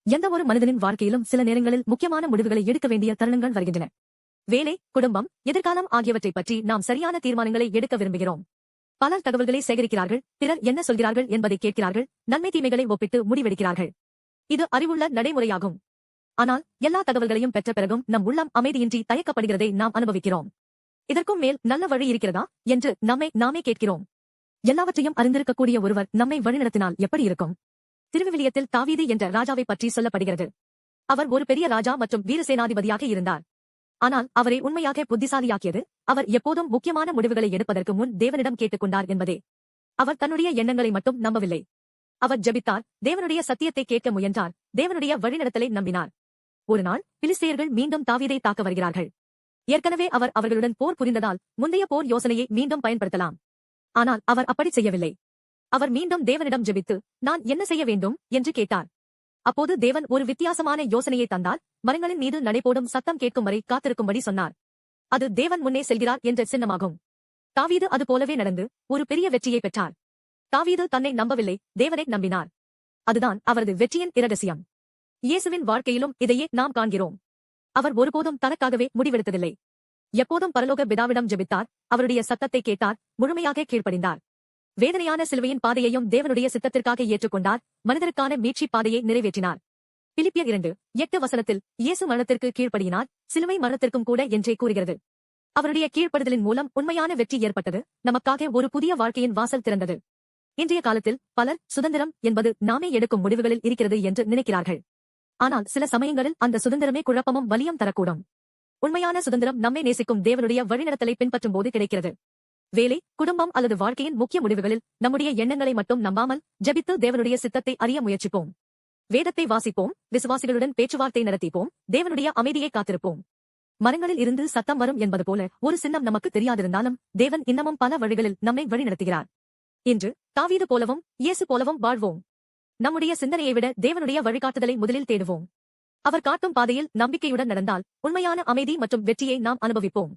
எந்த ஒரு மனிதனின் வாழ்க்கையிலும் சில நேரங்களில் முக்கியமான முடிவுகளை எடுக்க வேண்டிய தருணங்கள் வருகின்றன. வேலை, குடும்பம், எதிர்காலம் ஆகியவற்றைப் பற்றி நாம் சரியான தீர்மானங்களை எடுக்க விரும்புகிறோம். பலர் தகவல்களை சேகரிக்கிறார்கள், பிறர் என்ன சொல்கிறார்கள் என்பதை கேட்கிறார்கள், நன்மை தீமைகளை ஒப்பிட்டு முடிவெடுக்கிறார்கள். இது அறிவுள்ள நடைமுறையாகும். ஆனால் எல்லா தகவல்களையும் பெற்ற பிறகும் நம் உள்ளம் அமைதியின்றி தயக்கப்படுகிறதை நாம் அனுபவிக்கிறோம். இதற்கும் மேல் நல்ல வழி இருக்கிறதா என்று நம்மை நாமே கேட்கிறோம். எல்லாவற்றையும் அறிந்திருக்கக்கூடிய ஒருவர் நம்மை வழிநடத்தினால் எப்படி இருக்கும்? திருவிவிலியத்தில் தாவீது என்ற ராஜாவை பற்றி சொல்லப்படுகிறது. அவர் ஒரு பெரிய ராஜா மற்றும் வீரசேனாதிபதியாக இருந்தார். ஆனால் அவரை உண்மையாக புத்திசாலியாக்கியது அவர் எப்போதும் முக்கியமான முடிவுகளை எடுப்பதற்கு முன் தேவனிடம் கேட்டுக்கொண்டார் என்பதே. அவர் தன்னுடைய எண்ணங்களை மட்டும் நம்பவில்லை. அவர் ஜெபித்தார், தேவனுடைய சத்தியத்தை கேட்க முயன்றார், தேவனுடைய வழிநடத்தலை நம்பினார். ஒரு நாள் பிலிஸ்தேயர்கள் மீண்டும் தாவீதை தாக்க வருகிறார்கள். ஏற்கனவே அவர் அவர்களுடன் போர் புரிந்ததால் முந்தைய போர் யோசனையை மீண்டும் பயன்படுத்தலாம். ஆனால் அவர் அப்படி செய்யவில்லை. அவர் மீண்டும் தேவனிடம் ஜெபித்து, நான் என்ன செய்ய வேண்டும் என்று கேட்டார். அப்போது தேவன் ஒரு வித்தியாசமான யோசனையை தந்தார். மரங்களின் மீது நடைபோடும் சத்தம் கேட்கும் வரை காத்திருக்கும்படி சொன்னார். அது தேவன் முன்னே செல்கிறார் என்ற சின்னமாகும். தாவீது அது போலவே நடந்து ஒரு பெரிய வெற்றியை பெற்றார். தாவீது தன்னை நம்பவில்லை, தேவனை நம்பினார். அதுதான் அவரது வெற்றியின் இரகசியம். இயேசுவின் வாழ்க்கையிலும் இதையே நாம் காண்கிறோம். அவர் ஒருபோதும் தனக்காகவே முடிவெடுத்ததில்லை. எப்போதும் பரலோக பிதாவிடம் ஜெபித்தார், அவருடைய சத்தத்தை கேட்டார், முழுமையாக கீழ்ப்படிந்தார். வேதனையான சிலுவையின் பாதையையும் தேவனுடைய சித்தத்திற்காக ஏற்றுக்கொண்டார், மனிதருக்கான மீட்சி பாதையை நிறைவேற்றினார். பிலிப்பியர் 2:8 இயேசு மரணத்திற்கு கீழ்ப்படியினார், சிலுவை மரணத்திற்கும் கூட என்றே கூறுகிறது. அவருடைய கீழ்ப்படுதலின் மூலம் உண்மையான வெற்றி ஏற்பட்டது, நமக்காக ஒரு புதிய வாழ்க்கையின் வாசல் திறந்தது. இன்றைய காலத்தில் பலர் சுதந்திரம் என்பது நாமே எடுக்கும் முடிவுகளில் இருக்கிறது என்று நினைக்கிறார்கள். ஆனால் சில சமயங்களில் அந்த சுதந்திரமே குழப்பமும் வலியும் தரக்கூடும். உண்மையான சுதந்திரம் நம்மை நேசிக்கும் தேவனுடைய வழிநடத்தலை பின்பற்றும் போது கிடைக்கிறது. வேலை, குடும்பம் அல்லது வாழ்க்கையின் முக்கிய முடிவுகளில் நம்முடைய எண்ணங்களை மட்டும் நம்பாமல் ஜெபித்து தேவனுடைய சித்தத்தை அறிய முயற்சிப்போம். வேதத்தை வாசிப்போம், விசுவாசிகளுடன் பேச்சுவார்த்தை நடத்திப்போம், தேவனுடைய அமைதியை காத்திருப்போம். மரங்களில் இருந்து சத்தம் வரும் என்பது போல ஒரு சின்னம் நமக்கு தெரியாதிருந்தாலும் தேவன் இன்னமும் பல வழிகளில் நம்மை வழிநடத்துகிறார். இன்று தாவீது போலவும் இயேசு போலவும் வாழ்வோம். நம்முடைய சிந்தனையை விட தேவனுடைய வழிகாட்டுதலை முதலில் தேடுவோம். அவர் காட்டும் பாதையில் நம்பிக்கையுடன் நடந்தால் உண்மையான அமைதி மற்றும் வெற்றியை நாம் அனுபவிப்போம்.